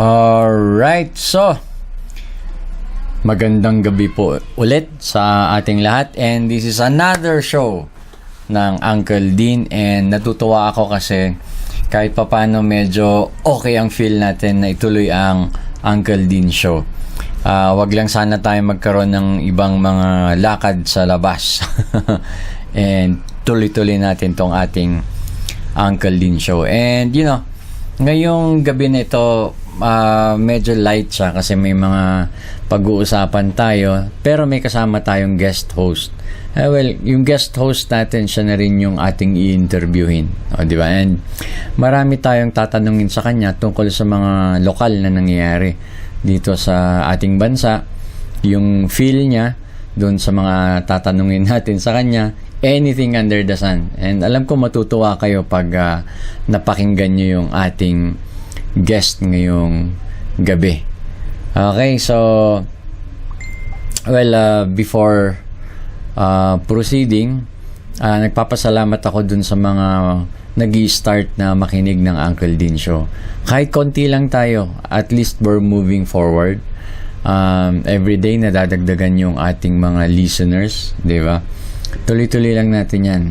Alright, so magandang gabi po ulit sa ating lahat, and this is another show ng Uncle Dean, and natutuwa ako kasi kahit papano medyo okay ang feel natin na ituloy ang Uncle Dean show. Wag lang sana tayo magkaroon ng ibang mga lakad sa labas and tuloy-tuloy natin tong ating Uncle Dean show. And you know, ngayong gabi na ito medyo light siya kasi may mga pag-uusapan tayo, pero may kasama tayong guest host. Well, yung guest host natin, siya na rin yung ating i-interviewin. O, di ba? And marami tayong tatanungin sa kanya tungkol sa mga lokal na nangyayari dito sa ating bansa. Yung feel niya doon sa mga tatanungin natin sa kanya, anything under the sun. And alam ko matutuwa kayo pag napakinggan nyo yung ating guest ngayong gabi. Okay, so well, before proceeding, nagpapasalamat ako dun sa mga nag-i-start na makinig ng Uncle Dean show. Kahit konti lang tayo, at least we're moving forward. Every day nadadagdagan yung ating mga listeners, di ba? Tuloy-tuloy lang natin yan,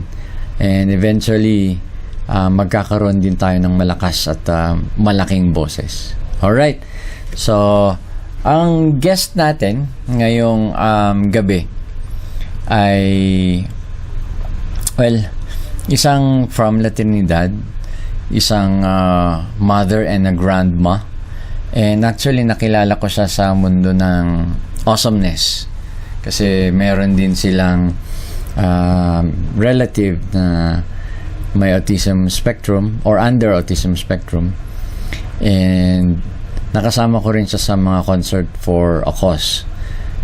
and eventually magkakaroon din tayo ng malakas at malaking boses. Alright, so ang guest natin ngayong gabi ay, well, isang from La Trinidad, isang mother and a grandma, and actually nakilala ko siya sa mundo ng awesomeness kasi meron din silang relative na may autism spectrum or under autism spectrum, and nakasama ko rin siya sa mga concert for a cause.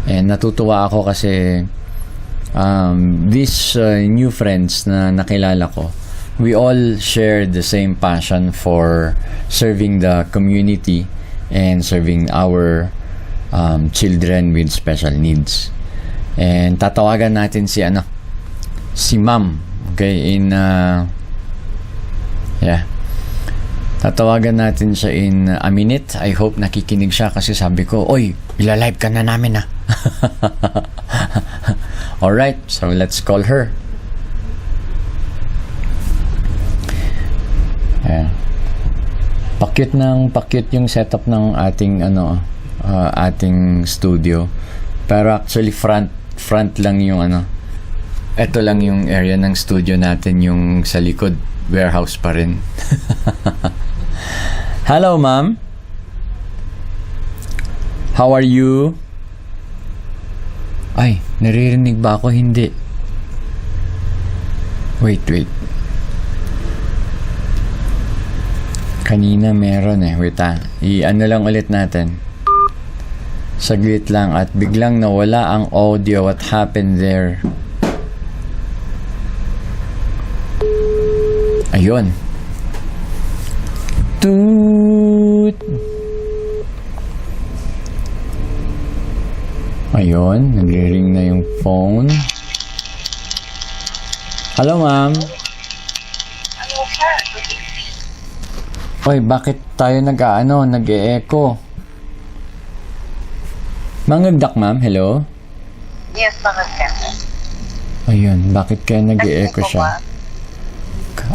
And natutuwa ako kasi these new friends na nakilala ko, we all share the same passion for serving the community and serving our children with special needs. And tatawagan natin si Ma'am. Okay, tatawagan natin siya in a minute. I hope nakikinig siya kasi sabi ko, oy, ilalive ka na namin Alright, so let's call her. Pakyut yung setup ng ating ating studio. Pero actually front lang yung ito lang yung area ng studio natin, yung sa likod, warehouse pa rin. Hello, ma'am. How are you? Ay, naririnig ba ako? Hindi. Wait. Kanina meron Wait i-ano lang ulit natin. Saglit lang at biglang nawala ang audio. What happened there? Ayun. Toot. Ayun, nagre-ring na yung phone. Hello, ma'am. Hello, sir. Oy, bakit tayo nag-e-echo? Mangagdak, ma'am. Hello? Yes, mangagdak. Ayun, bakit kaya nag-e-echo siya?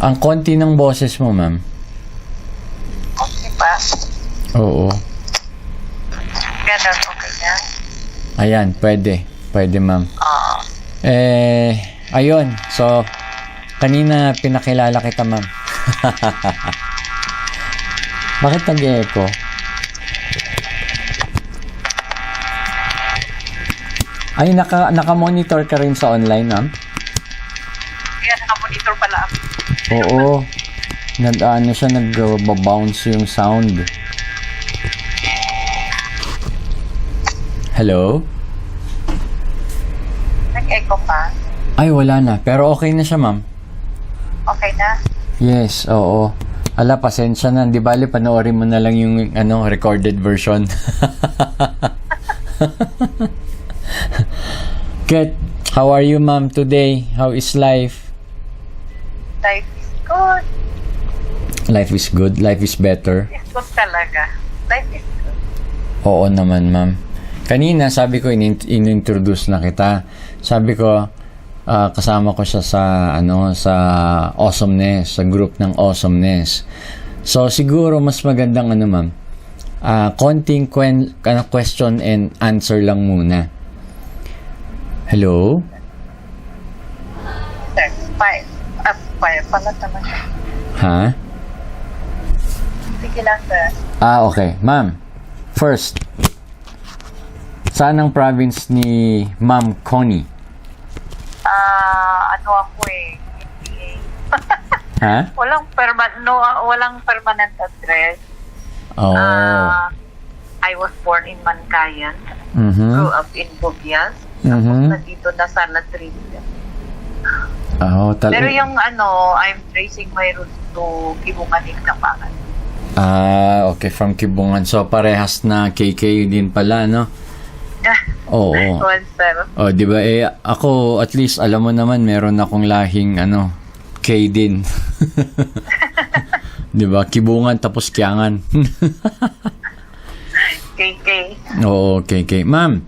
Ang konti ng boses mo, ma'am. Okay ba? Oo. Ganon, okay na? Ayan, pwede. Pwede, ma'am. Ayun. So, kanina pinakilala kita, ma'am. Bakit nag-echo? Ay, naka-monitor ka rin sa online, ma'am? Yes, naka-monitor pala ako. Oo. Nag-bounce yung sound. Hello? Nag-echo pa? Ay, wala na. Pero okay na siya, ma'am. Okay na? Yes, oo. Ala, pasensya na. Di bali, panoorin mo na lang yung recorded version. Good. How are you, ma'am, today? How is life? Life is good. Life is good. Life is better. It's good talaga. Life is good. Oo naman, ma'am. Kanina, sabi ko, in-introduce na kita. Sabi ko, kasama ko siya sa, sa Awesomeness, sa group ng Awesomeness. So, siguro, mas magandang, ma'am, konting question and answer lang muna. Hello? Sir, five. Five pala naman. Ha? Sige lang, sir. Okay. Ma'am, first, saan ang province ni Ma'am Connie? Ano ako Ha? walang permanent address. Oh. I was born in Mankayan. Mhm. Grew up in Bubias. Tapos nandito na sa La Trinidad. Oh, Pero yung I'm tracing my roots to Kibungan in Kapangan. Okay, from Kibungan. So, parehas na KK din pala, no? Oo. Well, sir. Oh, di ba? Ako, at least, alam mo naman, meron akong lahing, K din. Di ba? Kibungan tapos Kiangan. KK. Oo, KK. Ma'am,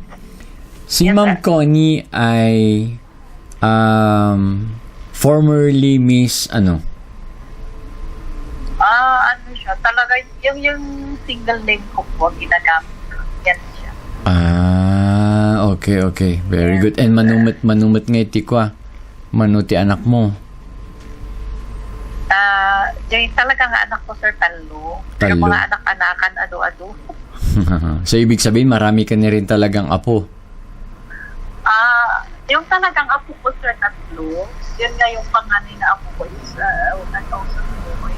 si Yes, Ma'am sir. Connie ay formerly Miss Ano siya, talaga, yung single name ko po, ginagamit. Yan siya. Okay. Very good. And manumit nga iti ko, manuti anak mo. Yung talagang anak ko, sir, talo. Yung Talo. mga anak-anakan, ado-ado. So, ibig sabihin, marami ka na rin talagang apo. Yung talagang apo ko, sir, tatlo. Yun nga yung panganay na apo ko is, sa buhay.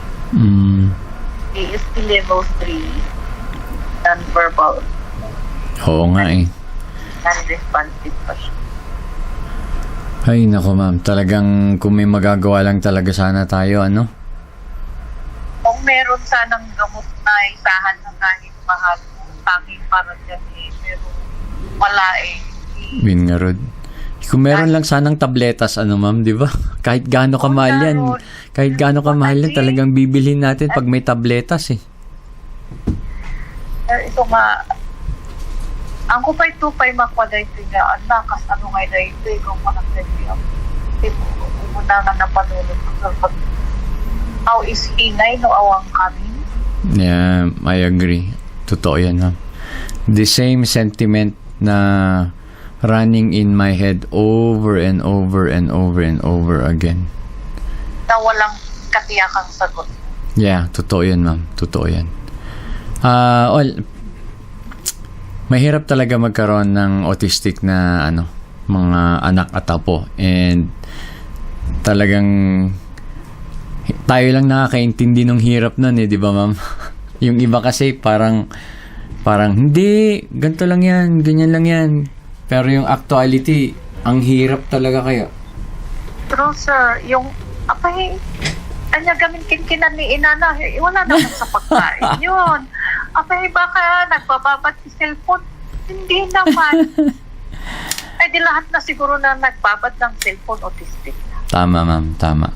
He is still level 3. Non-verbal. Oo nga eh. Non-responsive pa siya. Ay, nako ma'am. Talagang kung may magagawa lang talaga sana tayo, Kung meron sanang gamot na isahan na kahit mahal, tanging para dyan pero wala Win nga rod. Kung meron lang sanang tabletas, ma'am, di ba? Kahit gaano kamahal yan. Kahit gaano kamahal yan, talagang bibilhin natin pag may tabletas eh. Ito nga, ang kupay tupay makwaday ito nga, nakas nga na ito, kung manang nagbiyak. Muna nga napanulog ko. How is hinay no awang kami? Yeah, I agree. Totoo yan, ma'am. The same sentiment na running in my head over and over and over and over again. Na walang katiyakang sagot. Yeah, totoo yan, ma'am. Totoo yan. Mahirap talaga magkaroon ng autistic na mga anak at apo, and talagang tayo lang nakakaintindi ng hirap nun di ba, ma'am? Yung iba kasi parang hindi, ganito lang yan, ganyan lang yan. Pero yung actuality, ang hirap talaga kaya. True, sir. Yung, anya gamin kinkinan ni inana, wala naman sa pagkain yun. Baka nagbababat si cellphone. Hindi naman. Di lahat na siguro na nagbabad ng cellphone autistic na. Tama, ma'am. Tama.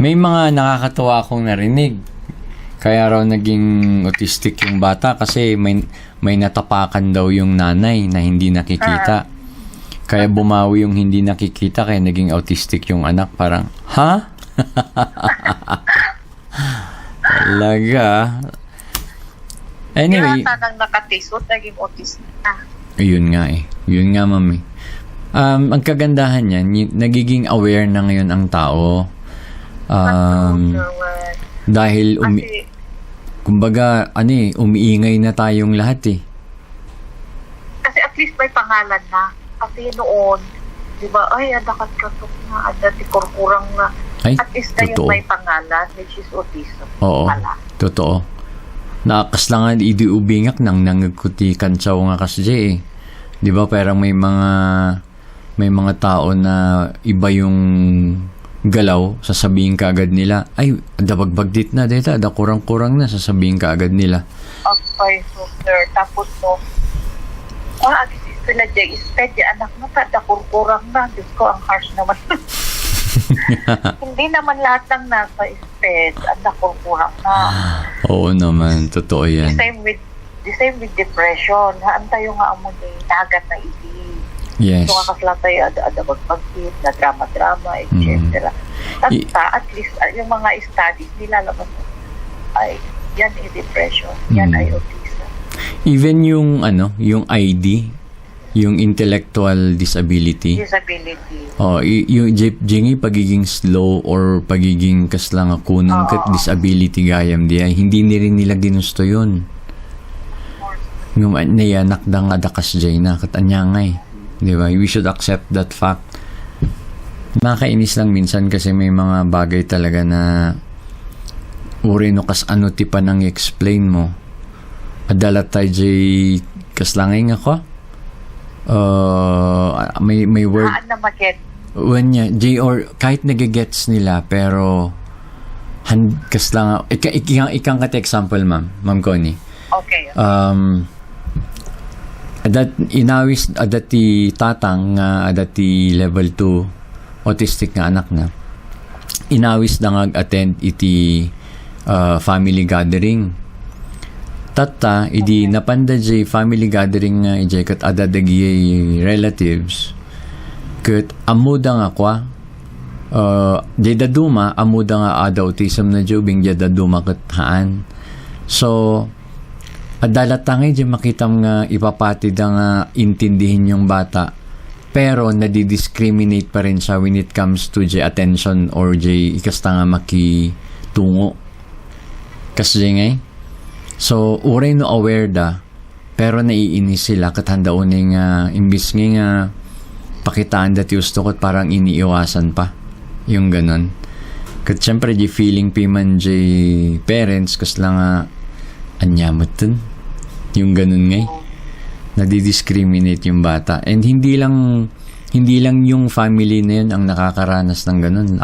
May mga nakakatuwa akong narinig. Kaya raw naging autistic yung bata kasi may natapakan daw yung nanay na hindi nakikita. Kaya bumawi yung hindi nakikita, kaya naging autistic yung anak. Parang, ha? Talaga. Anyway. Kaya sanang nakatisot, naging autistic na. Yun nga eh. Yun nga, mami. Ang kagandahan niyan, nagiging aware na ngayon ang tao. Dahil kumbaga, umiingay na tayong lahat eh. Kasi at least may pangalan na. Kasi noon, di ba, adakat katok na, adati kurkurang na. Ay, at least na totoo. yung may pangalan, which is autism. Oo, totoo. Naakas lang nga, idiubingak nang nangagkutikan siya nga kasi eh. Di ba, parang may mga tao na iba yung galaw, sasabihin ka agad nila, ay, dabagbagdit na dito, ada kurang-kurang na, sasabihin ka agad nila. Okay, so sir, tapos no, agis sila dyan, steady anak mo, da kurkurang na, Diyos ko, ang harsh naman. Hindi naman lahat ng nasa sped, da kurkurang na. Oo naman, totoo yan. Same with the same with depression. Haan tayo nga amo ni dagat na idi. Yes. So kakasla tayo ada magpagkit na drama-drama, etc. At least yung mga studies nilalabas ay yan ay depression, yan ay autism. Even yung yung ID, yung intellectual disability. Yung jingi pagiging slow or pagiging kaslang kunang kat disability gayam diya, hindi ni rin nila ginusto yun. Ngum niya nakdang adakas jay na kat anyangay. Di ba? We should accept that fact. Nakakainis lang minsan kasi may mga bagay talaga na uri no kas ano ti pa nang explain mo. Adalat tayo jay kaslangay nga ko. May word na mag-get when niya J or kahit nagigets nila pero kas lang ikang kat example ma'am Connie. Okay. Adat inawis adati tatang adati level 2 autistic nga anak na inawis na attend iti family gathering. Tata, idi napanda jay family gathering nga ijay kat adadagi relatives kat amuda nga kwa jay daduma amuda nga ada autism na jubing jay daduma kat haan. So adalatangay jay makitam nga ipapatid nga intindihin yung bata pero nadi-discriminate pa rin siya when it comes to jay attention or jay ikasta nga makitungo kasi ngay. So, uray no aware da, pero naiinis sila kat handa uning imbis nga pakitaan dati gusto ko parang iniiwasan pa yung ganon. Kat syempre di feeling piman jay parents kas lang anyamot dun yung ganon ngay. Nadi-discriminate yung bata. And hindi lang yung family na yun ang nakakaranas ng ganon.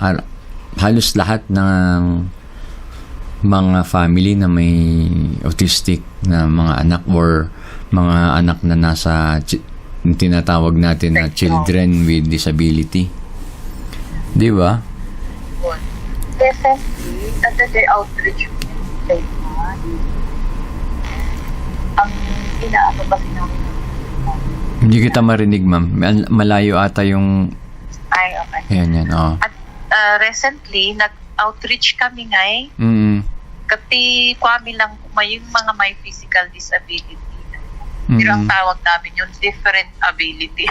Halos lahat ng mga family na may autistic na mga anak or mga anak na nasa tinatawag natin na children with disability. Di ba? Definitely, the outreach ang inaano kasi namin. Hindi kita marinig, ma'am. Malayo ata yung ay, okay. Yan. At recently, nag-outreach kami ngay. Kasi kami lang may mga may physical disability. Pero ang tawag namin yung different ability.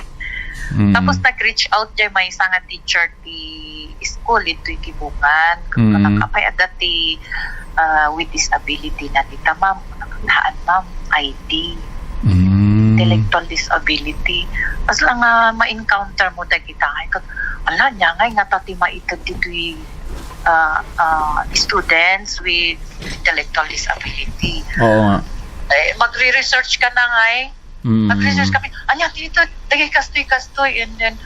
Tapos nag-reach out dyan may isang teacher ti school ito'y kibungan. Kung nakapay adati with disability na tita ma'am, nakataan ma'am, ID. Intellectual disability. As lang ma-encounter mo da kita ngay. Ala, niya ngay nga tati maitag dito'y students with intellectual disability. Oo nga. Magre-research ka na nga Mag-research kami. Anya, dito, dagay kastoy. And then,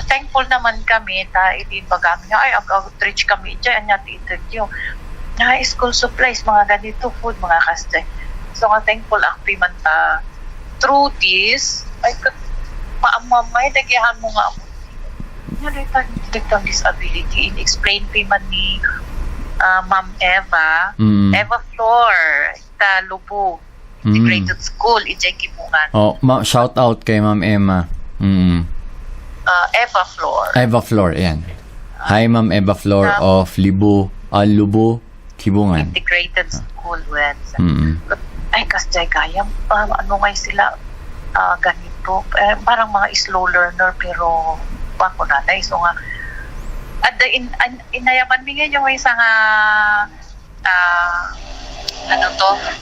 thankful naman kami ta itibagami nga, ay, outreach kami dyan. Anya, dito yung school supplies, mga ganito, food, mga kastoy. So, nga thankful akpi man ta. Through this, ay, maamamay, dagihan mo nga intellectual disability in-explain pa man ni Ma'am Eva Eva Flor ta Lubo Integrated School ijay Kibungan. Shout out kay Ma'am Emma. Eva Flor yan. Hi Ma'am Eva Flor of Lubo Kibungan Integrated School ay kasjay kayang ano nga sila ganito parang mga slow learner pero ako nanay. So nga, at inayaman mi ngayon yung isang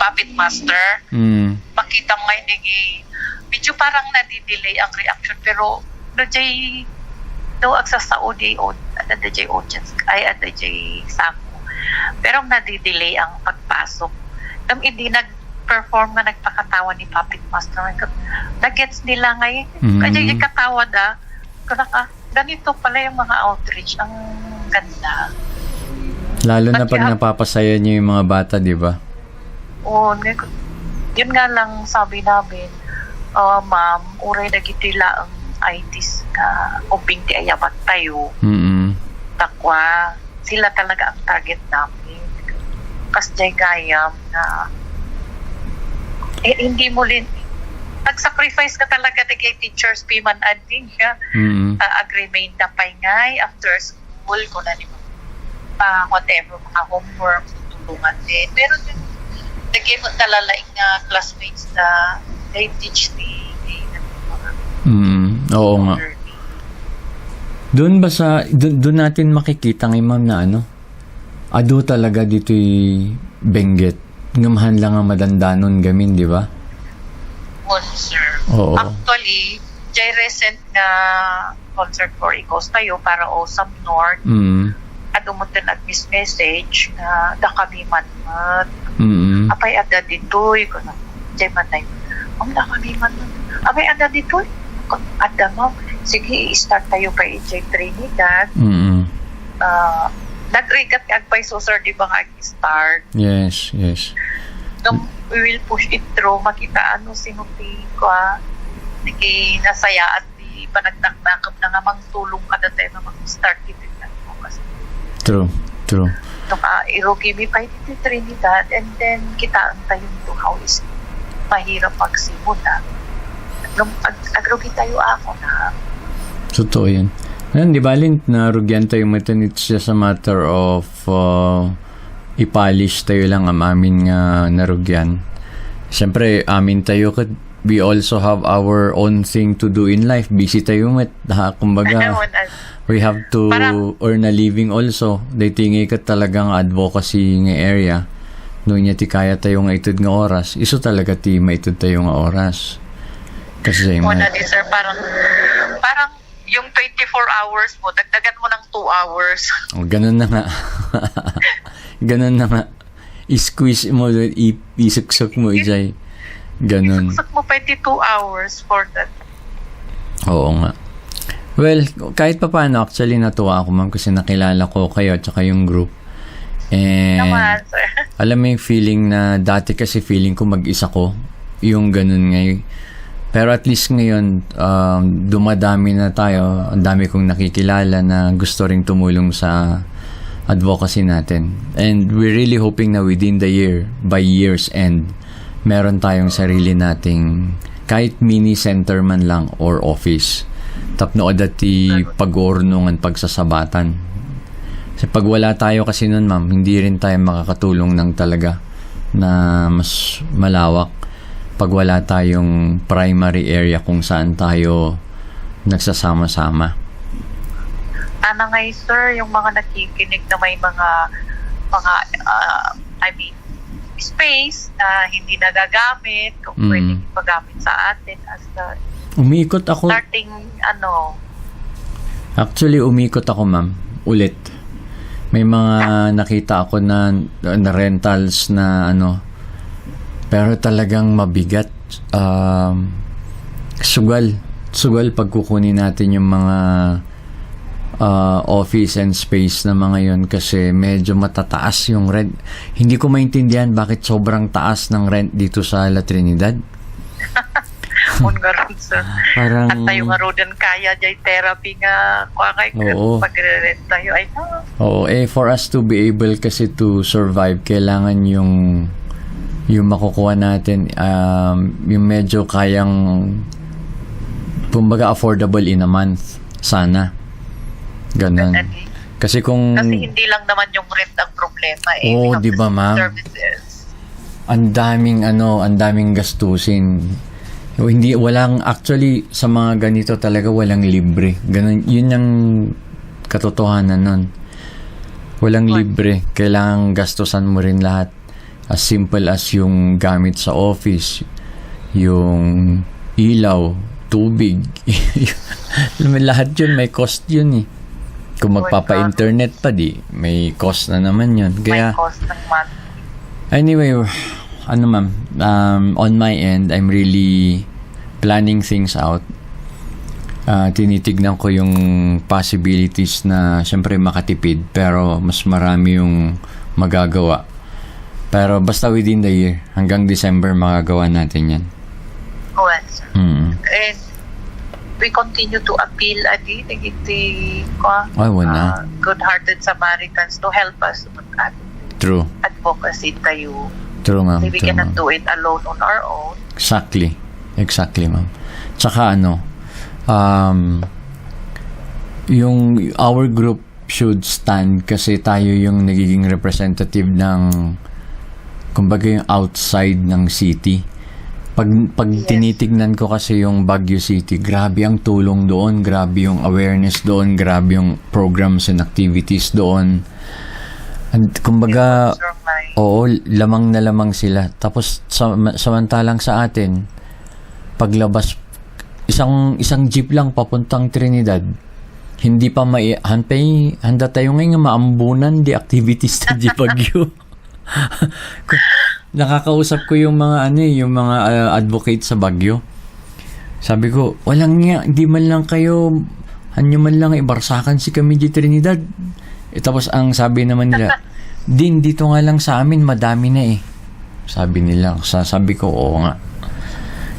puppet master. Makita mo ngayon medyo parang nadidelay ang reaction pero nadjay daw agsasaod nadjay audience ay nadjay sako. Pero nadidelay ang pagpasok. Hindi nag-perform na nagpakatawa ni puppet master. Nag-gets nila ngayon. Kaya yung katawa ganito pala yung mga outreach. Ang ganda. Lalo na pag napapasaya niyo yung mga bata, di ba? Oo. Yun nga lang sabi namin, ma'am, uray na gitila ang IDs na ubing ti ayabat tayo. Takwa, sila talaga ang target namin. Kasjay gayam na hindi mo rin, nag-sacrifice ka talaga na kay teachers piman ading siya. Agree na paingay after school ko na ni whatever mga homework tulungan din. Pero din naging mo talalaing na classmates na they teach the mga oo nga. Doon ba doon natin makikita ng ma'am na ado talaga dito'y Benguet. Ngamahan lang ang madandanon gamin, di ba? Sir. Oo. Actually, jay recent na concert for Icos tayo para o sa North. At umutin at message na da kami manmat. Apay ada ditoy ko na. Jay manay. Da kami manmat. Apay ada ditoy. Ada mo. Sige, i-start tayo pa jay Trinidad. Nagrigat ka agpay so sir, di ba nga start? Yes. We will push it through. Makita sinupi ko naging nasaya at di panagdakdakap na nga tulong ka na tayo na mag-start dito na kasi. True. Irogi mi pa dito Trinidad and then kita tayo to how is mahirap magsimula. Agrogi tayo ako na. Totoo yan. Ngayon, di ba, Lint, narugyan tayo mo ito, it's just a matter of i-polish tayo lang ang amin nga narugyan. Siyempre, amin tayo we also have our own thing to do in life. Busy tayo met. Kumbaga, we have to earn a living also. They tingi ka talagang advocacy nga area. Noon niya ti kaya tayo nga itod nga oras. Iso talaga ti maitod tayo nga oras. Kasi Muna di sir, parang yung 24 hours mo, dagdagan mo ng 2 hours. Ganun na nga. Ganun na nga. I-squeeze mo, isuksok mo, Ijay. Ganun. Isuksok mo 22 hours for that. Oo nga. Well, kahit pa paano, actually natuwa ako, ma'am, kasi nakilala ko kayo at saka yung group. And naman, sir. Alam mo yung feeling na dati kasi feeling ko mag-isa ko. Yung ganun ngayon. Pero at least ngayon, dumadami na tayo. Ang dami kong nakikilala na gusto ring tumulong sa advocacy natin. And we're really hoping na within the year, by year's end, meron tayong sarili nating kahit mini center man lang or office. Tapno dati pag-ornungan, pagsasabatan. Kasi pag wala tayo kasi nun, ma'am, hindi rin tayo makakatulong ng talaga na mas malawak. Pag wala tayong primary area kung saan tayo nagsasama-sama. Nga sir, yung mga nakikinig na may mga space na hindi nagagamit, kung pwedeng ipagamit sa atin as the umikot ako. Starting Actually, umikot ako, ma'am, ulit. May mga nakita ako na rentals na pero talagang mabigat. Sugal pag kukunin natin yung mga office and space na mga yon kasi medyo matataas yung rent. Hindi ko maintindihan bakit sobrang taas ng rent dito sa La Trinidad. Ungaron sir. Parang at tayo nga rodan kaya jay therapy nga pagre-rent tayo ay Oo, for us to be able kasi to survive, kailangan yung makukuha natin yung medyo kayang kumbaga affordable in a month sana. Ganun. Kasi hindi lang naman yung rent ang problema di ba, ma'am? Services. Ang daming gastusin. Walang actually sa mga ganito talaga walang libre. Ganun, yun ang katotohanan nun. Walang libre. Kailangan gastusan mo rin lahat. As simple as yung gamit sa office, yung ilaw, tubig. Lahat yun, may cost yun eh. Kung magpapa-internet pa may cost na naman yun. Kaya, may cost naman. Anyway, ma'am, on my end, I'm really planning things out. Tinitignan ko yung possibilities na syempre makatipid, pero mas marami yung magagawa. Pero basta within the year, hanggang December, magagawa natin yan. Well, sir. And we continue to appeal good-hearted Samaritans to help us True. advocacy tayo. True, ma'am. We True, cannot ma'am. do it alone on our own. Exactly, ma'am. Tsaka yung our group should stand kasi tayo yung nagiging representative ng kumbaga yung outside ng city. Pag tinitignan ko kasi yung Baguio City, grabe ang tulong doon, grabe yung awareness doon, grabe yung programs and activities doon. And kumbaga, Sir Mike. oo, lamang na lamang sila. Tapos samantalang sa atin, paglabas, isang jeep lang papuntang Trinidad, hindi pa handa tayo ngayon maambunan di activities sa Jeep Baguio. Nakakausap ko yung mga advocate sa Baguio. Sabi ko, walang nga, hindi man lang kayo, hanyo man lang ibarsakan si kami di Trinidad. Tapos ang sabi naman nila, din dito nga lang sa amin, madami na eh. Sabi nila, sabi ko, oo nga.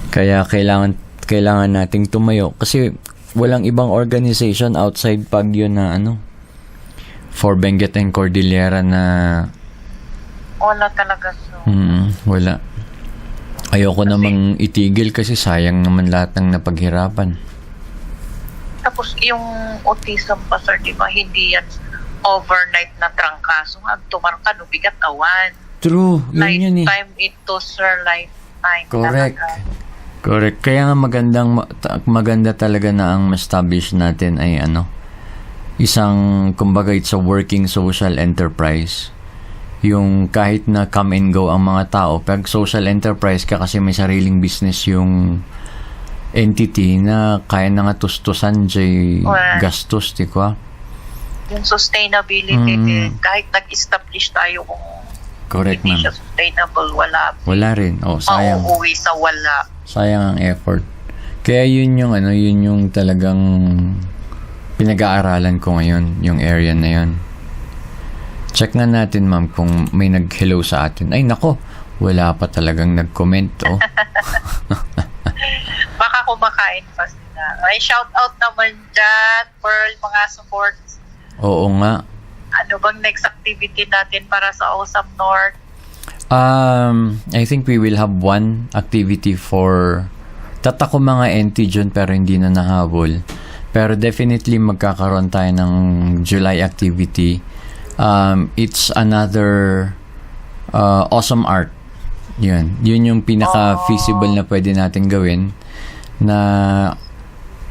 Kaya kailangan nating tumayo kasi walang ibang organization outside Baguio na for Benguet and Cordillera na Wala talaga, sir. wala. Ayoko namang itigil kasi sayang naman lahat ng napaghirapan. Tapos yung autism pa, sir, di ba, hindi yan overnight na trangkaso. Agtumar ka, nubigat awan. True, yun eh. Lifetime ito, sir, lifetime. Correct. Talaga. Correct. Kaya nga maganda talaga na ang establish natin ay isang, kumbaga, it's a working social enterprise. Yung kahit na come and go ang mga tao, pag social enterprise ka kasi may sariling business yung entity na kaya na nga tustusan jay gastos, di ko? Yung sustainability, kahit nag-establish tayo kung Correct, hindi ma'am. siya sustainable, wala Rin. Oh, sayang. mauuwi sa wala. Sayang ang effort. Kaya yun yung talagang pinag-aaralan ko ngayon, yung area na yun. Check nga natin, ma'am, kung may nag-hello sa atin. Ay, nako, wala pa talagang nag-comment, oh. Baka kumakain pa sila. Ay, shout out naman dyan, Pearl, mga supports. Oo nga. Ano bang next activity natin para sa Awesome North? I think we will have one activity for tatako mga NT dyan pero hindi na nahabol. Pero definitely magkakaroon tayo ng July activity. It's another awesome art. Yun yung pinaka-feasible na pwede natin gawin na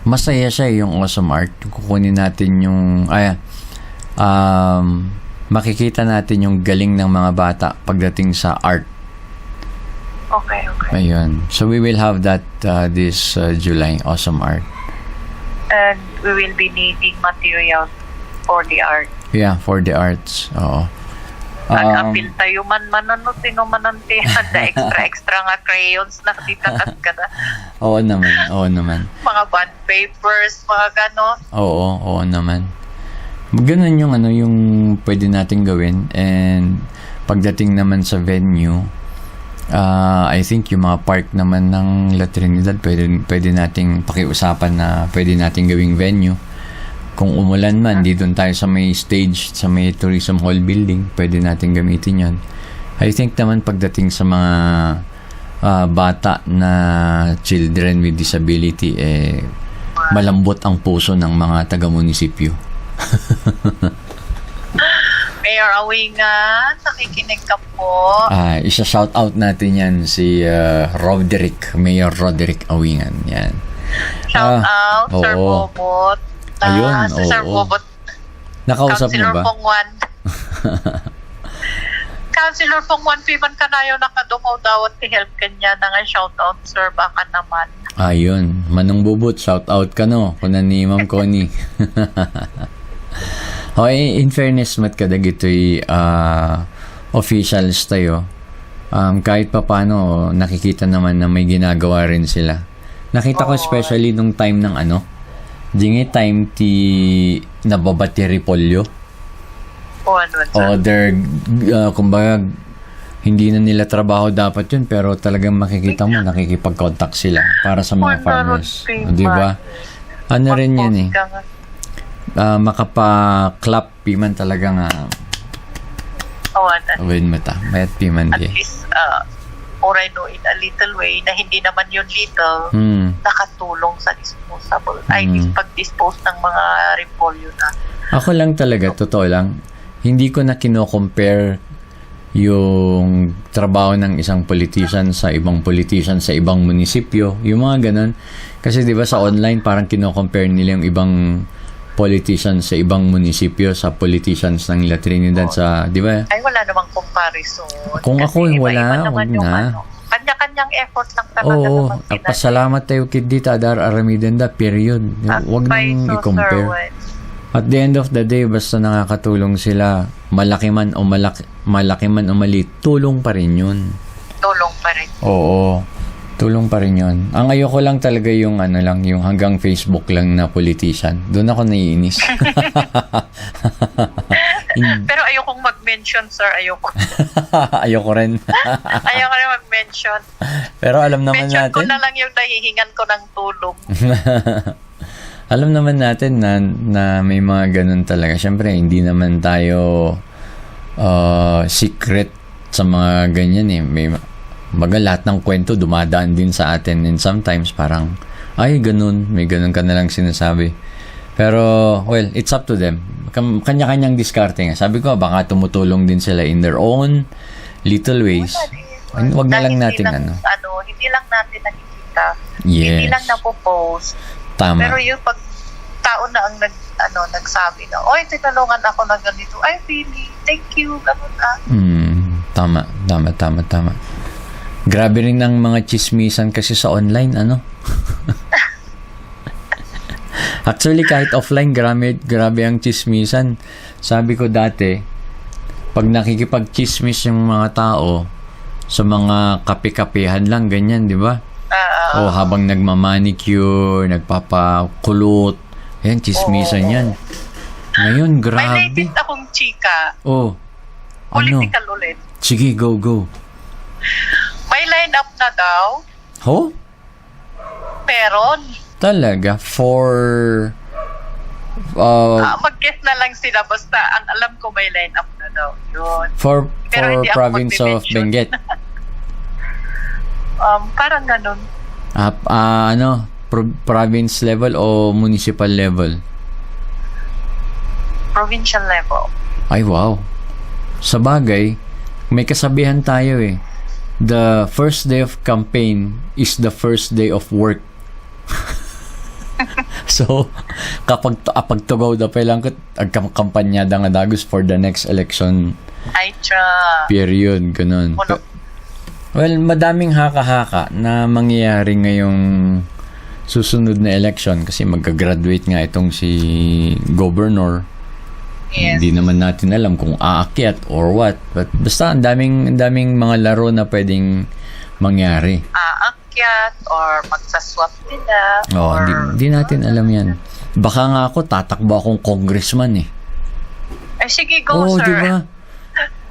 masaya siya yung awesome art. Kukunin natin yung makikita natin yung galing ng mga bata pagdating sa art. Okay. Ayun. So we will have that this July, awesome art. And we will be needing materials for the art. Yeah, for the arts. Oo. Apil tayo man sino mananti. Handa extra nga crayons na ditakas ka na. Oo naman. Mga bond papers, mga ganon. Oo naman. Ganun yung pwede natin gawin. And pagdating naman sa venue, I think yung mga park naman ng La Trinidad pwede nating pakiusapan na pwede nating gawing venue. Kung umulan man, di doon tayo sa may stage, sa may tourism hall building, pwede natin gamitin yon. I think naman pagdating sa mga bata na children with disability, malambot ang puso ng mga taga-munisipyo. Mayor Awingan, nakikinig ka po. Isa-shout out natin yan si Mayor Roderick Awingan. Yan. Shout out, Sir oo. Bobot. Ayun, si Sir oo. Bobot. Nakausap mo ba? Councilor Pongwan, piman ka na yun nakadungaw daw at help kanya na nga shout out, sir, baka naman. Ayun, Manong Bubot, shout out ka no, kuna ni Ma'am Connie. Okay, in fairness, matkadag ito'y officials tayo. Kahit pa paano, nakikita naman na may ginagawa rin sila. Nakita ko especially nung time ng time ti nababati Repolyo. Kumbaga, hindi na nila trabaho dapat yun, pero talagang makikita mo, nakikipag-contact sila para sa mga farmers. Di ba? Ano rin yan eh. Makapa-clap piman talaga nga. With mata. Mayat piman At di. least, or I know in a little way na hindi naman yun little, nakatulong sa disposable. Ay, pag-dispose ng mga repolyo na. Ako lang talaga, totoo lang, hindi ko na kino-compare yung trabaho ng isang politician sa ibang politician sa ibang munisipyo, yung mga ganun. Kasi 'di ba sa online parang kino-compare nila yung ibang politicians sa ibang munisipyo sa politicians ng La Trinidad sa, 'di ba? Ay, wala namang comparison. Kung Kasi ako iba-iba wala, naman wag yung na. Kanya-kanyang effort lang talaga Oo, naman sila. pasalamat tayo kid dita Adar Aramidenda, period. Wag nang i-compare. At the end of the day, basta nakakatulong sila, malaki man o maliit, tulong pa rin yun. Tulong pa rin. Oo, tulong pa rin yun. Ang ayoko lang talaga yung yung hanggang Facebook lang na politician. Doon ako naiinis. Pero ayokong mag-mention, sir. Ayoko. Ayoko rin. Ayoko rin mag-mention. Pero alam naman Mention natin. ko na lang yung nahihingan ko ng tulong. Alam naman natin na may mga ganun talaga. Siyempre, hindi naman tayo secret sa mga ganyan eh. Baga lahat ng kwento dumadaan din sa atin and sometimes parang ay ganun, may ganun ka na lang sinasabi. Pero well, it's up to them. Kanya-kanyang diskarte nga. Sabi ko baka tumutulong din sila in their own little ways. Wag na lang natin hindi lang natin nakikita. Yes. Hindi lang napopost. Tama. Pero yung pag tao na ang nagsabi na, oy, tinulungan ako ng ganito. Ay, really? Thank you. Ganun ah. Tama. Grabe rin ang mga chismisan kasi sa online, Actually, kahit offline, grabe ang chismisan. Sabi ko dati, pag nakikipag-chismis yung mga tao sa mga kape-kapehan lang, ganyan, di ba? O habang nagmamanicure, nagpapakulot, ayan, chismisan yan. Ngayon, May grabe. latest akong chika. Ano? Political ulit. Sige, go. May line-up na daw. Ho? Meron. Talaga? For... Mag-guess na lang sila. Basta, ang alam ko may line-up na daw. Yun. for Pero hindi ako province of magme-mention. Benguet. Parang ganun. Province level o municipal level? Provincial level. Ay, wow. Sa bagay, may kasabihan tayo eh. The first day of campaign is the first day of work. So, kapag tugaw da pa lang kampanya da nga dagos for the next election Ay, period, ganun. Well, madaming haka-haka na mangyayari ngayong susunod na election kasi magka-graduate nga itong si governor. Yes. Hindi naman natin alam kung aakyat or what. But basta ang daming mga laro na pwedeng mangyari. Aakyat or magsaswap nila. Hindi natin alam yan. Baka nga ako, tatakbo akong congressman eh. Ay, sige, go, sir. Diba?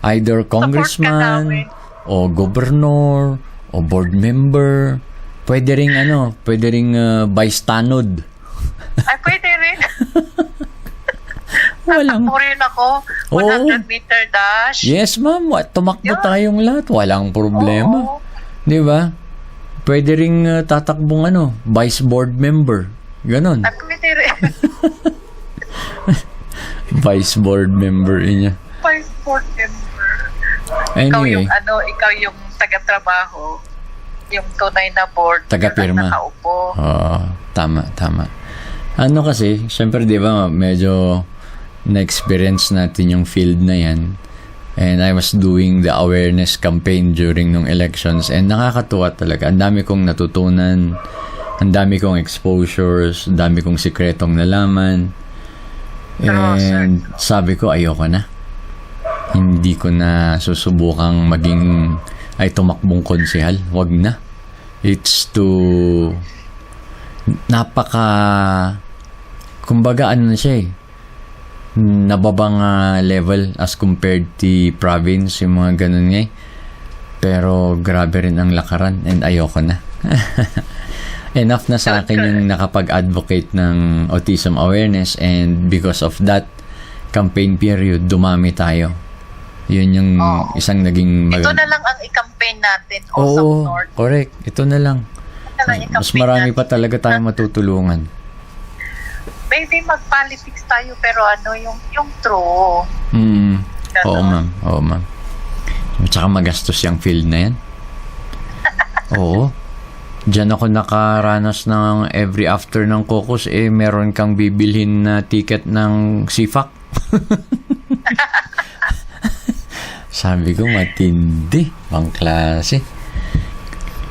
Either congressman o governor o board member. Pwede ring vice tanod. Ay, pwede rin. Walang. Tatakbo rin ako. 100-meter dash. Yes, ma'am. Tumakbo tayong lahat. Walang problema. Di ba? Pwede ring tatakbong vice board member. Ganon. Ay, pwede rin. Vice board member niya. Vice board member. Anyway. Ikaw yung taga-trabaho. Yung tunay na board. Taga-pirma. Nakaupo. Tama. Kasi, syempre, di ba, medyo na-experience natin yung field na yan. And I was doing the awareness campaign during nung elections. And nakakatuwa talaga. Ang dami kong natutunan. Ang dami kong exposures. Ang dami kong sikretong nalaman. And sabi ko, ayoko na. Hindi ko na susubukang tumakbong konsehal. Wag na. It's too... kumbaga na siya eh. Nababang level as compared to province, yung mga ganun nga eh. Pero grabe rin ang lakaran and ayoko na. Enough na sa akin yung nakapag-advocate ng autism awareness and because of that campaign period, dumami tayo. Yun yung isang naging Ito na lang ang i-campaign natin, Awesome Oo, North. correct. Ito na lang. Ito na lang Mas i-campaign marami natin. pa talaga tayong matutulungan. Maybe mag-politics tayo, pero yung true. Mm. Ganon. Oo, ma'am. Oo, ma'am. Tsaka magastos yung field na yan. Oo. Diyan ako nakaranas ng every after ng caucus, meron kang bibilhin na ticket ng CFAC. Sabi ko, matindi. Ang klase.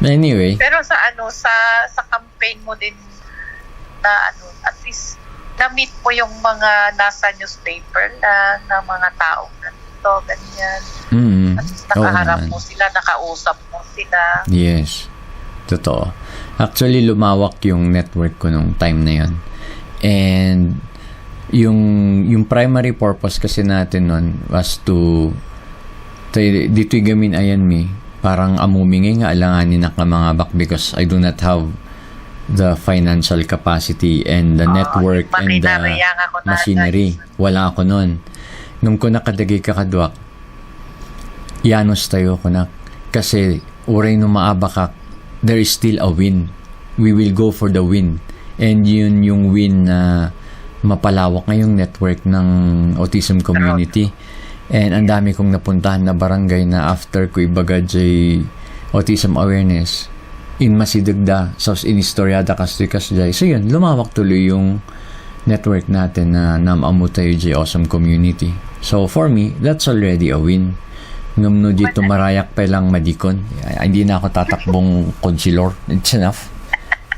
Anyway. Pero sa campaign mo din na at least na-meet mo yung mga nasa newspaper na mga taong ganito, ganyan. At least nakaharap mo sila, nakausap mo sila. Yes. Totoo. Actually, lumawak yung network ko nung time na yun. And yung primary purpose kasi natin nun was dito'y gamin ayan mi, parang amumingi nga alanganin na mga bak because I do not have the financial capacity and the network and the machinery. Wala ako nun. Nung ko nakadagay kakadwak, yanos tayo ko na. Kasi, uray nung maabakak, there is still a win. We will go for the win. And yun yung win na mapalawak ngayong network ng autism community. And ang dami kong napuntahan na barangay na after ko ibagay autism awareness, in Masidagda, sa Inistoryada Kastikasjay. So yun, lumawak tuloy yung network natin na namamu tayo jay awesome community. So for me, that's already a win. Ngumno dito marayak pa lang madikon. Hindi na ako tatakbong consilor. It's enough.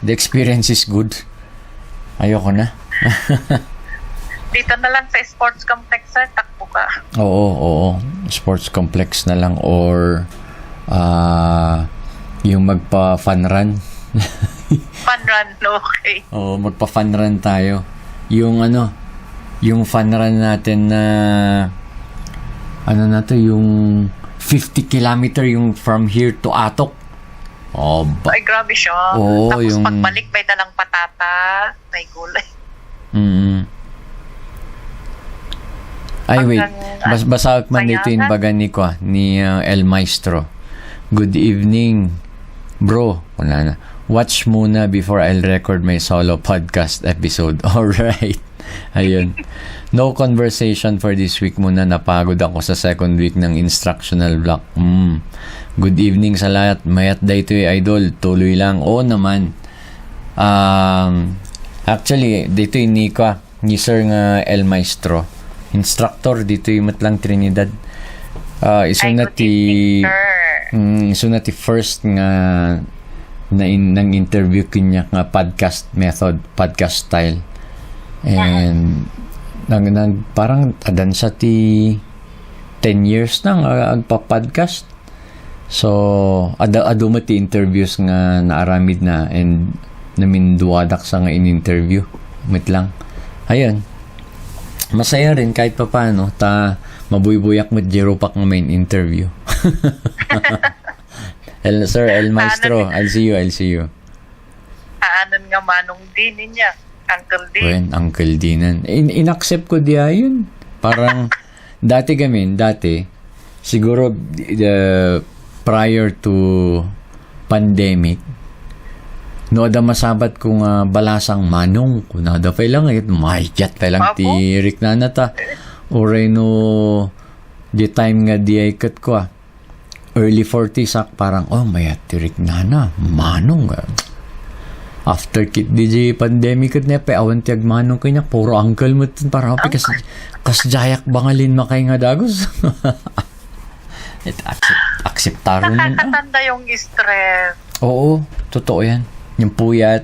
The experience is good. Ayoko na. Dito na lang sa sports complex, sir, takbo ka. Oo. Sports complex na lang or yung magpa-fun run. Fun run, okay. Oo, magpa-fun run tayo. Yung fun run natin na yung 50 kilometer yung from here to Atok. Oh, Ay, grabe siya. Oo, Tapos yung pagbalik, may dalang patata, may gulay. Ay, wait. Basa man dito yung baga ni El Maestro. Good evening, bro. Wala na. Watch muna before I'll record my solo podcast episode. Alright. Ayun. No conversation for this week muna. Napagod ako sa second week ng instructional block. Good evening sa lahat. Mayat day to idol. Tuloy lang. Oo naman. Actually, dito yung ni Sir nga El Maestro. Instructor dito yung Matlang Trinidad. Iso na ti first nga nang interview kanya nga podcast method, podcast style. And parang adan sa ti 10 years nang agpa-podcast. So adu mo ti interviews nga naaramid na and naminduwadak sa nga in-interview lang. Ayun, masaya rin kahit pa paano mabuybuyak mo jero pak ng main interview. Sir El Maestro, I'll see you. Aanon nga manong din niya, Uncle Din. Well, Uncle Dinan. In-accept ko diya yun. Parang dati siguro prior to pandemic, no ada masabat kung balasang manong kunada pa lang mayjat pa lang ti Rick nanata oray no di time nga di ikat ko early 40s parang mayat ti Rick nana manong after kit DJ pandemic at na pa awan ti agmanong kanya puro uncle mo para kas jayak bangalin makay nga dagos. Akseptaro nun. Nakakatanda yung stress. Oo, totoo yan. Yung puyat.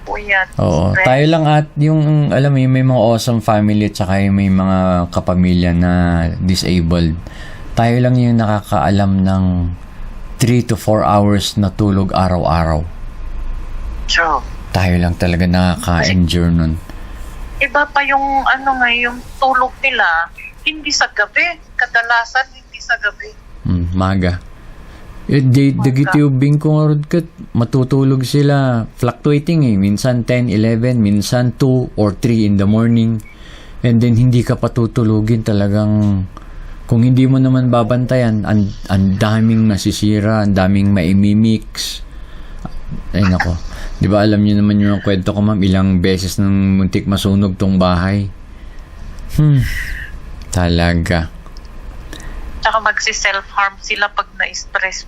Oo, stress. tayo lang at yung, alam mo, may mga awesome family at saka may mga kapamilya na disabled. Tayo lang yung nakakaalam ng 3 to 4 hours na tulog araw-araw. True. Tayo lang talaga nakaka-endure nun. Iba pa yung yung tulog nila, hindi sa gabi. Kadalasan hindi sa gabi. Maga. Dagitubing ko nga kat matutulog sila fluctuating minsan 10, 11, minsan 2 or 3 in the morning and then hindi ka patutulugin talagang Kung hindi mo naman babantayan, ang daming nasisira, ang daming maimimix. Ay nako. Di ba alam niyo naman yung kwento ko, ma'am, ilang beses nang muntik masunog tong bahay. Talaga. Tsaka magsi-self-harm sila pag na-stress.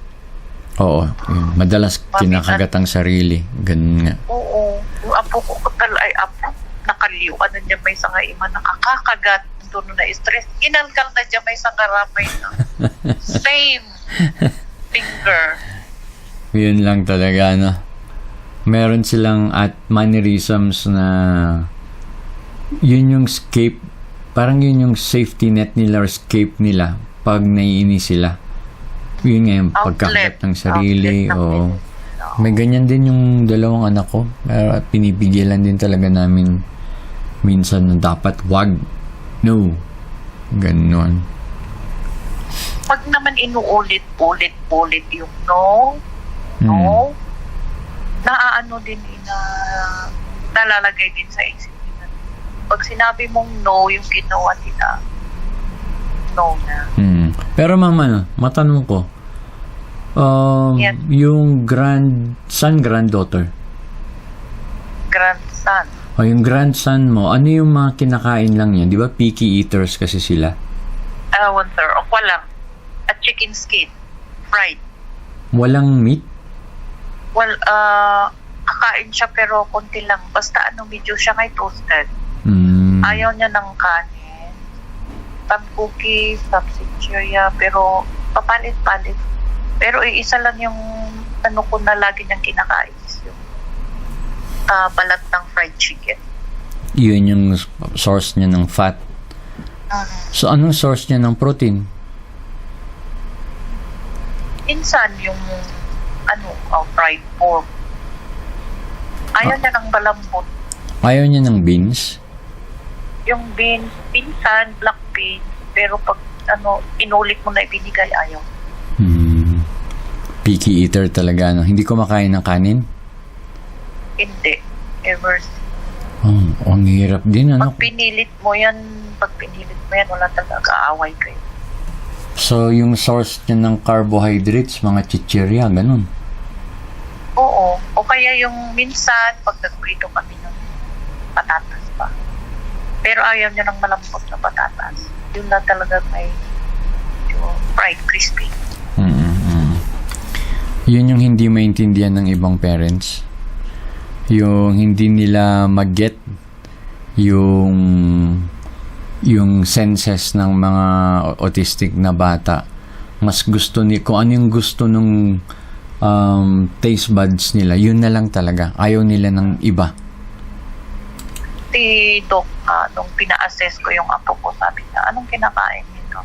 Oo. Yun. Madalas kinakagat ang sarili. Ganun nga. Oo. Yung apo ko ay apo. Nakaliwan na niya may sangaiman. Nakakakagat. Doon na stress. Ginalkal na niya may sangaramay na. Same finger. Yun lang talaga, no? Meron silang at mannerisms na yun yung escape, parang yun yung safety net nila or escape nila pag naiinis sila. Yun nga yung pagkakagat ng sarili. O may ganyan din yung dalawang anak ko. Pero pinipigilan din talaga namin minsan na dapat wag. No. Ganon. Pag naman inuulit-ulit yung no, naaano din nalalagay din sa isip nila. Pag sinabi mong no, yung ginawa nila, no na. Pero mama, matanong ko, Yes. yung granddaughter, Grandson. o yung grandson mo, ano yung mga kinakain lang yan? Di ba picky eaters kasi sila? Sir. O walang. At chicken skin. Fried. Walang meat? Well, kakain siya pero konti lang. Basta medyo siya ngay toasted. Ayaw niya ng kanin. Some cookies, some cereal, pero papalit-palit. Pero isa lang yung ko na lagi niyang kinakain is yung balat ng fried chicken. Yun yung source niya ng fat. So, anong source niya ng protein? Minsan yung fried pork. Ayaw niya ng malambot. Ayaw niya ng beans? Yung beans, pinsan, black beans, pero pag inulit mo na ibinigay, ayaw. Picky eater talaga, no? Hindi kumakain ng kanin? Hindi. Ever. Ang hirap din, ano? Pag pinilit mo yan, wala talaga aaway kayo. So, yung source niya ng carbohydrates, mga chichirya, ganun? Oo. O kaya yung minsan, pag nagprito kami ng patatas pa. Pero ayaw niya ng malambot na patatas. Yun na talaga may fried crispy. Yun yung hindi maintindihan ng ibang parents. Yung hindi nila mag-get yung senses ng mga autistic na bata. Mas gusto kung ano yung gusto nung taste buds nila, yun na lang talaga. Ayaw nila ng iba. Si Doc, nung pina-assess ko yung apo ko, sabi niya, anong kinakain nito?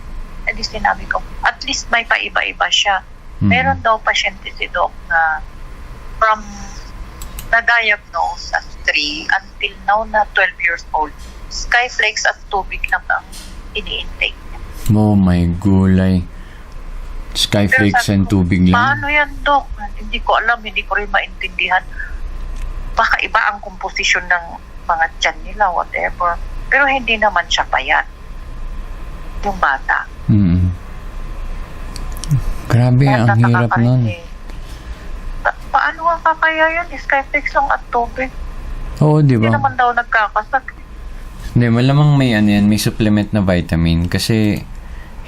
E di sinabi ko, at least may paiba-iba siya. Meron daw pasyente si Doc na from na-diagnose as 3 until now na 12 years old. Skyflakes at tubig lang ang ini-intake niya. Oh my gulay. Skyflakes and tubig lang. Paano yan, Doc? Hindi ko alam, hindi ko rin maintindihan. Baka iba ang komposisyon ng mga tiyan nila, whatever. Pero hindi naman siya payat. Yung bata. Grabe, ang hirap nun. Paano nga kakaya yun? Skyflakes lang at tubig. Oo, di ba? Hindi naman daw nagkakasakit. Hindi, malamang may may supplement na vitamin kasi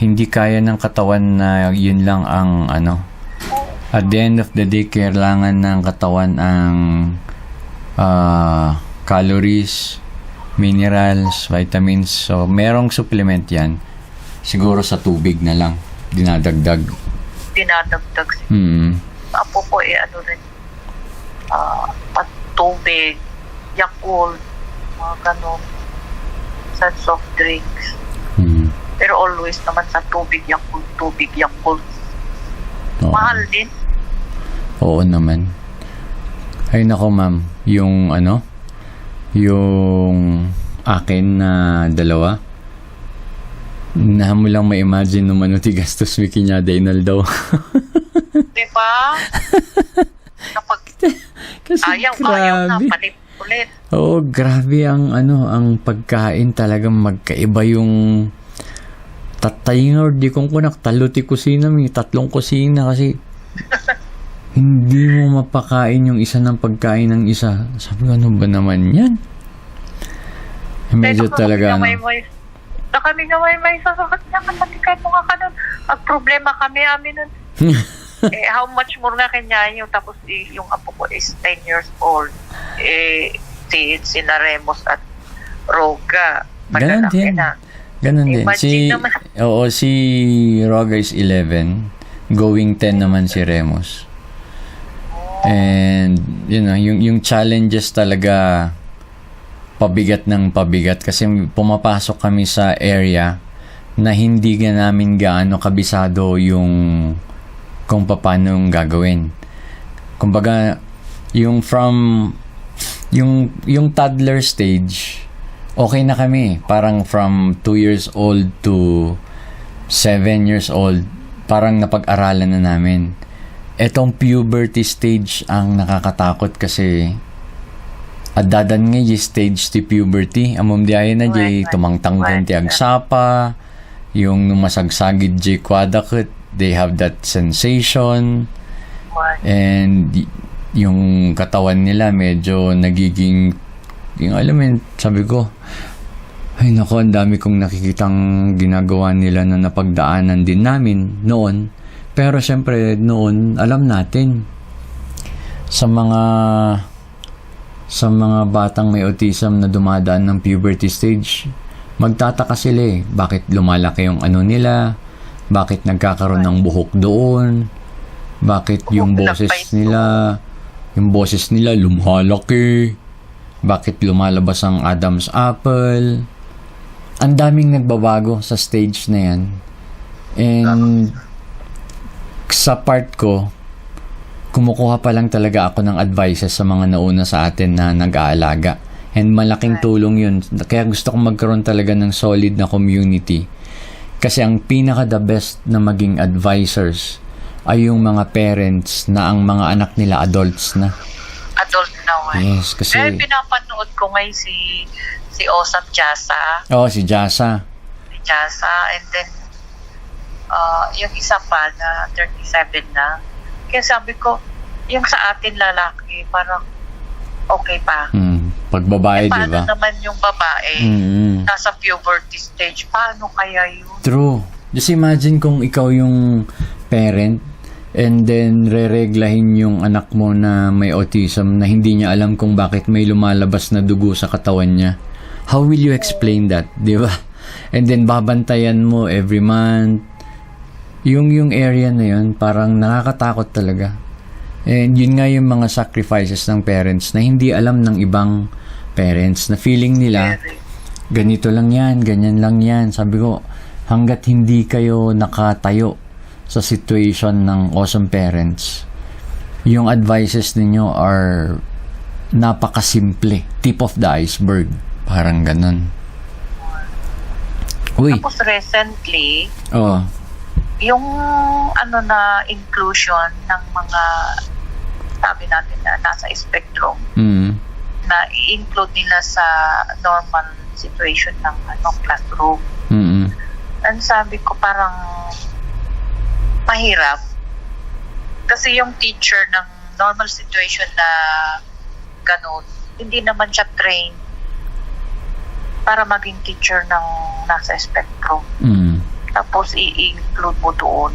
hindi kaya ng katawan na yun lang ang at the end of the day, kailangan ng katawan ang calories, minerals, vitamins. So, merong supplement yan. Siguro sa tubig na lang. Dinadagdag. Apo ko rin. At tubig, Yakult, mga ganun. Sa soft drinks. Pero always naman sa tubig, Yakult. Oo. Mahal din. Oo naman. Ay nako ma'am, yung akin na dalawa, na mo lang ma-imagine nung tigastos mi kinyada inal daw. Diba? Kapag Kasi ayaw na, palit ulit. Oo, grabe ang ang pagkain talagang magkaiba yung tatayinor di kong kunak, taluti kusina, may 3 kusina kasi hindi mo mapakain yung isa ng pagkain ng isa. Sabi ko, ano ba naman yan? Medyo talaga, ano. Kami nga may sasakit na matatikan mo nga ka nun. Problema kami amin nun. How much more nga kanya yun. Tapos yung apo ko is 10 years old. Si Remos at Roga. Ganon din. Ganon din. Si Roga is 11. Going 10 naman si Remos. And, yung challenges talaga pabigat ng pabigat kasi pumapasok kami sa area na hindi namin gaano kabisado yung kung paano gagawin. Kumbaga, yung toddler stage, okay na kami. Parang from 2 years old to 7 years old, parang napag-aralan na namin. Etong puberty stage ang nakakatakot kasi dadan nga yung stage ti puberty. Amom di ay na di tumangtanggan ti agsapa, yung numasagsagid di kwadakot, they have that sensation. And yung katawan nila medyo nagiging, yung alam mo, sabi ko, ay nako, ang dami kong nakikitang ginagawa nila na napagdaanan din namin noon. Pero syempre noon, alam natin sa mga batang may autism na dumadaan ng puberty stage, magtataka sila bakit lumalaki yung ano nila, bakit nagkakaroon ng buhok doon, bakit yung boses nila lumalaki, bakit lumalabas ang Adam's apple. Ang daming nagbabago sa stage na yan. And sa part ko, kumukuha pa lang talaga ako ng advices sa mga nauna sa atin na nag-aalaga. And malaking tulong yun. Kaya gusto kong magkaroon talaga ng solid na community. Kasi ang pinaka-the best na maging advisors ay yung mga parents na ang mga anak nila adults na. Adult na, Yes, kasi pinapanood ko ngayon si Osam Jasa. Si Jasa. And then, yung isa pa na 37 na. Kaya sabi ko, yung sa atin lalaki, parang okay pa. Pag babae, di ba? Paano naman yung babae? Nasa puberty stage, paano kaya yun? True. Just imagine kung ikaw yung parent and then rereglahin yung anak mo na may autism na hindi niya alam kung bakit may lumalabas na dugo sa katawan niya. How will you explain that? Di ba? And then babantayan mo every month. Yung area na yun, parang nakakatakot talaga. And yun nga yung mga sacrifices ng parents na hindi alam ng ibang parents na feeling nila, ganito lang yan, ganyan lang yan. Sabi ko, hanggat hindi kayo nakatayo sa situation ng awesome parents, yung advices ninyo are napakasimple. Tip of the iceberg. Parang ganun. Uy. Tapos recently, yung inclusion ng mga sabi natin na nasa spectrum na i-include nila sa normal situation ng classroom. And sabi ko parang mahirap kasi yung teacher ng normal situation na ganun, hindi naman siya trained para maging teacher ng nasa spectrum. Tapos i-include mo doon.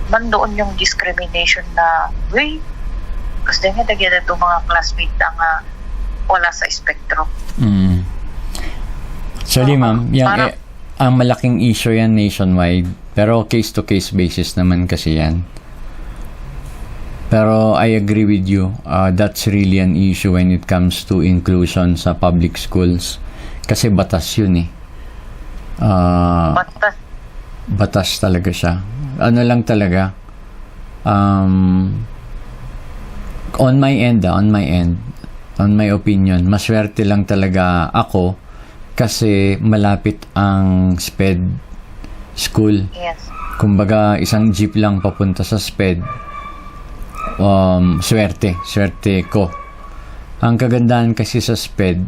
Mandoon yung discrimination na, kasi nga nagyan na itong mga classmate na wala sa spectrum. Sorry ma'am, ang malaking issue yan nationwide, pero case-to-case basis naman kasi yan. Pero I agree with you, that's really an issue when it comes to inclusion sa public schools. Kasi batas yun batas talaga siya. Ano lang talaga, on my opinion, maswerte lang talaga ako kasi malapit ang SPED school. Yes. Kumbaga, isang jeep lang papunta sa SPED. Swerte ko. Ang kagandahan kasi sa SPED,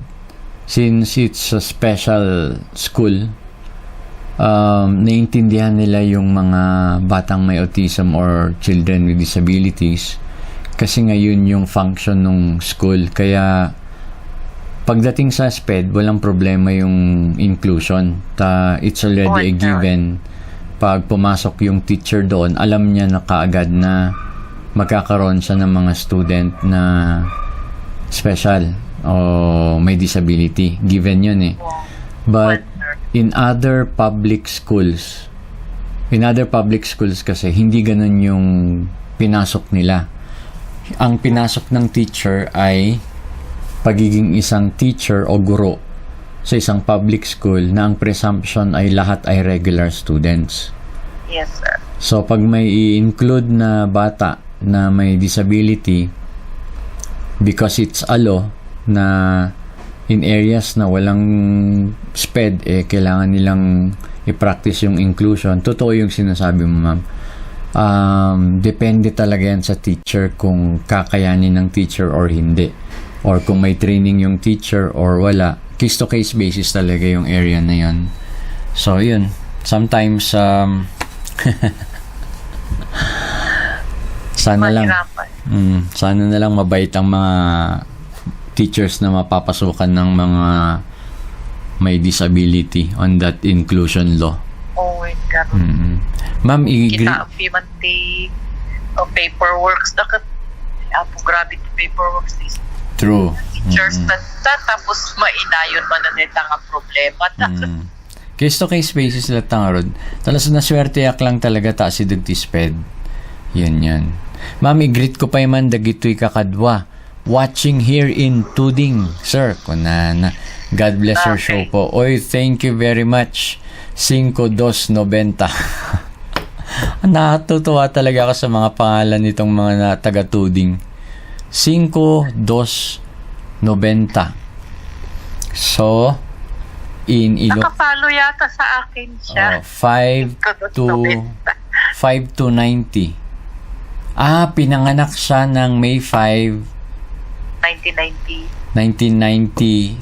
since it's a special school, naiintindihan nila yung mga batang may autism or children with disabilities kasi ngayon yung function ng school. Kaya pagdating sa SPED, walang problema yung inclusion. It's already a given. Pag pumasok yung teacher doon, alam niya na kaagad na magkakaroon siya ng mga student na special o may disability. Given yun eh. But in other public schools kasi, hindi ganun yung pinasok nila. Ang pinasok ng teacher ay pagiging isang teacher o guro sa isang public school na ang presumption ay lahat ay regular students. Yes, sir. So, pag may i-include na bata na may disability, because it's a law na in areas na walang SPED, kailangan nilang i-practice yung inclusion. Totoo yung sinasabi mo, ma'am. Depende talaga yan sa teacher kung kakayanin ng teacher or hindi. Or kung may training yung teacher or wala. Case-to-case basis talaga yung area na yan. So, yun. Sometimes, sana na lang mabait ang mga teachers na mapapasukan ng mga may disability on that inclusion law. Oh my God. Ma'am, Kita ang pimanti paperworks na grabe the paperworks is true. teachers tapos mainayon man na nila nga problema. Case-to-case basis lahat nga rod. Talas na swerte yak lang talaga ta si Dugtisped. Yan. Ma'am, i-greet ko pa man dagitoy kakadwa. Watching here in Tuding, sir. Kunana. God bless your show po. Oy, thank you very much. 5290. Natutuwa talaga ako sa mga pangalan nitong mga taga-Tuding. 5290. So, nakapalo yata sa akin siya. 5290. Pinanganak siya ng May 5, 1990.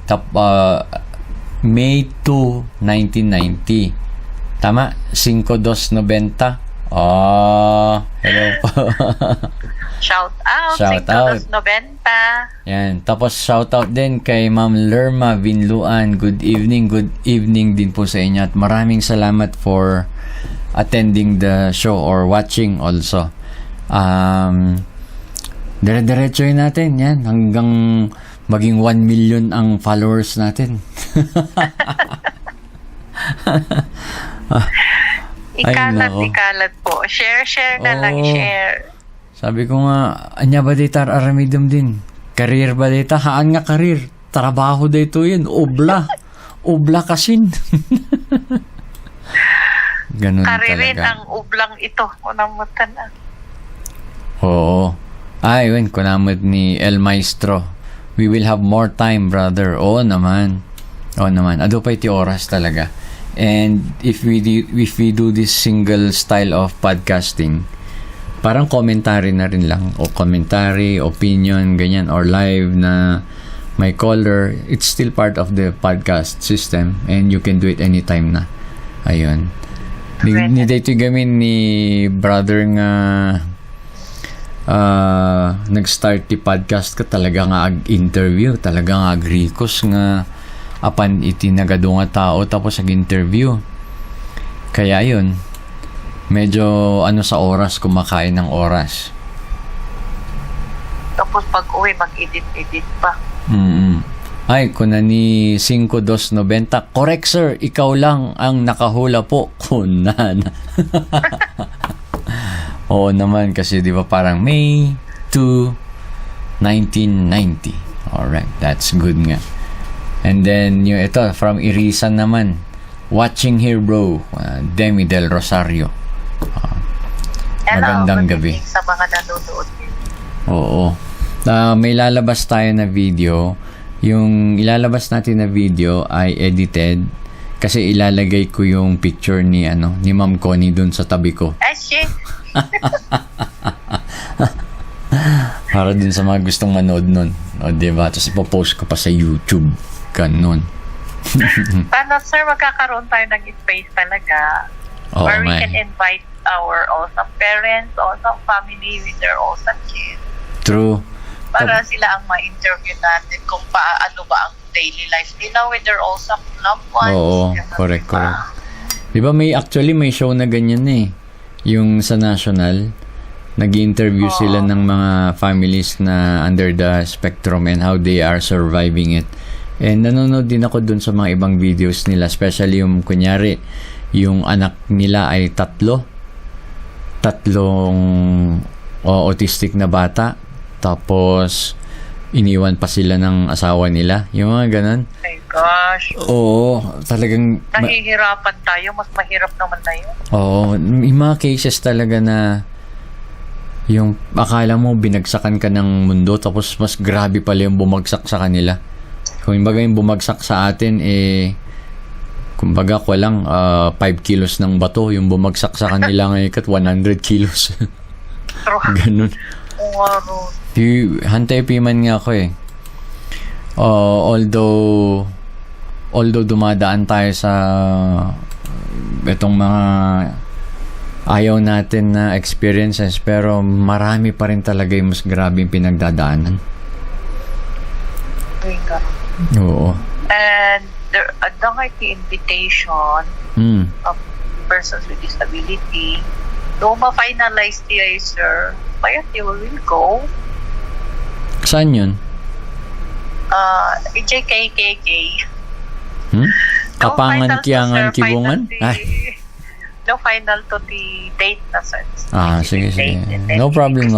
May 2, 1990. Tama? 5290. Hello po. Shout out. 5290. Yan. Tapos shout out din kay Ma'am Lerma Vinluan. Good evening din po sa inyo at maraming salamat for attending the show or watching also. Dire-diretsoy natin yan hanggang maging 1 million ang followers natin. Ikalat po. Share na lang, share. Sabi ko nga, anya ba dito aramidom din? Career ba dito? Haan nga career? Trabaho dito yun. Ubla kasin. Ganun Karirin talaga. ang ublang ito. Kunamutan na. Oo. Yun. Kunamot ni El Maestro. We will have more time, brother. Oo naman. Ado pa iti oras talaga. And if we do this single style of podcasting, parang commentary na rin lang. O commentary, opinion, ganyan. Or live na may caller. It's still part of the podcast system. And you can do it anytime na. Ayun. Ni dito gamin ni brother nga nag-start ti podcast ka talaga nga ag-interview. Talaga nga ag-request nga apan iti nagado nga tao tapos ag-interview. Kaya yun, medyo sa oras, kumakain ng oras. Tapos pag uwi, mag-edit pa. Ay, kuna ni 5290. Correct, sir. Ikaw lang ang nakahula po. Kunana. Oo naman, kasi di ba parang May 2, 1990. Alright, that's good nga. And then, yung ito, from Irisan naman. Watching here, bro. Demi Del Rosario. Magandang gabi. Sa mga nanonood. Oo. May lalabas tayo na video. Yung ilalabas natin na video ay edited kasi ilalagay ko yung picture ni Ma'am Connie dun sa tabi ko. Shit. Para din sa mga gustong manood nun. O, diba? Tapos ipopost ko pa sa YouTube. Ganun. Sana, sir, magkakaroon tayo ng space talaga. Oo where we nga. can invite our awesome parents, awesome family with their awesome kids. True. Para sila ang ma-interview natin kung paano ba ang daily life nila with their awesome loved ones. Oo, Ganun, correct, diba? correct. Di ba may show na ganyan eh. Yung sa National, nag-interview sila ng mga families na under the spectrum and how they are surviving it. And nanonood din ako dun sa mga ibang videos nila, especially yung kunyari, yung anak nila ay tatlong autistic na bata, tapos iniwan pa sila ng asawa nila. Yung mga ganun. Oh my gosh. Oo, talagang... Nahihirapan tayo. Mas mahirap naman na yun. Oo, may mga cases talaga na yung akala mo binagsakan ka ng mundo tapos mas grabe pala yung bumagsak sa kanila. Kung imbaga yung bumagsak sa atin kumbaga ko lang 5 kilos ng bato, yung bumagsak sa kanila ngayon 100 kilos. Ganun. Hantay-piman nga ako eh. Although dumadaan tayo sa itong mga ayaw natin na experiences, pero marami pa rin talaga yung mas grabe yung pinagdadaanan. Oo. And the invitation of persons with disability, though ma-finalize niya, sir, kaya they will go. Saan yun? JKKK. Kapangan, Kiangan, Kibungan? No final to the date na, sir. Sige. No problem.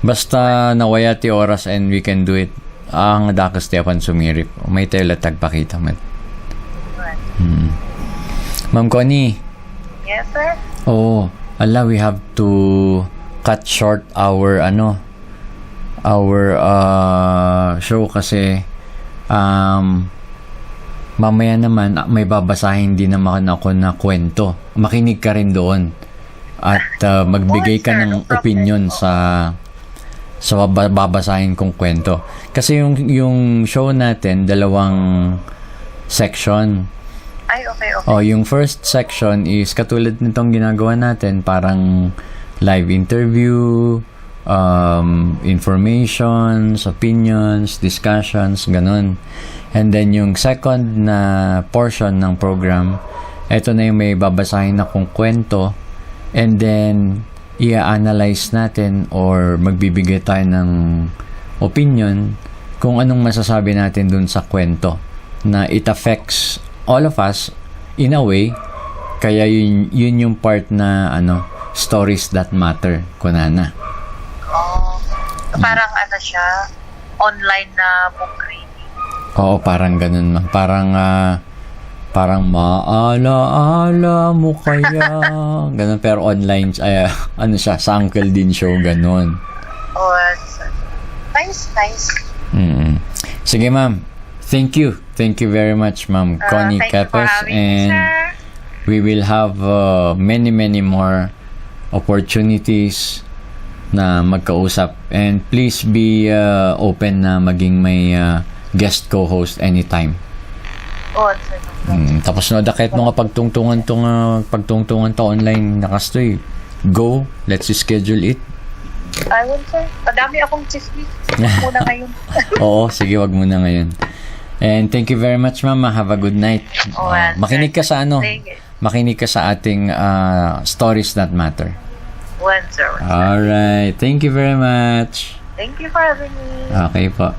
Basta nawaya ti oras and we can do it. Ang daka Stefan sumirip. May telatag pakita man. Ma'am Connie. Yes, sir? Oo. We have to cut short our show kasi mamaya naman may babasahin din naman ako na kwento. Makinig ka rin doon at magbigay ka ng opinion sa babasahin kong kwento. Kasi yung show natin 2 section. Ay, okay. Yung first section is katulad nitong ginagawa natin, parang live interview, informations, opinions, discussions, ganun. And then yung second na portion ng program, eto na yung may babasahin akong kwento, and then i-analyze natin or magbibigay tayo ng opinion kung anong masasabi natin dun sa kwento na it affects all of us in a way. Kaya yun yung part na stories that matter, kunana. Parang siya, online na book reading. Oo, parang ganun. Parang maalaala mo kaya. Ganun, pero online, siya, sa Uncle Dean show, ganun. Nice. Sige, ma'am. Thank you very much, Ma'am Connie Capes, and we will have many more opportunities na magkausap, and please be open na maging may guest co-host anytime. Tapos kahit mga pagtungtungan to online nakastoy, go, let's schedule it. I will, sir. Madami akong chismis. Muna ngayon. Oo, sige, wag muna ngayon. And thank you very much, ma'am. Have a good night. Makinig ka sa makinig ka sa ating stories that matter. Sir. Alright. Thank you very much. Thank you for having me. Okay po.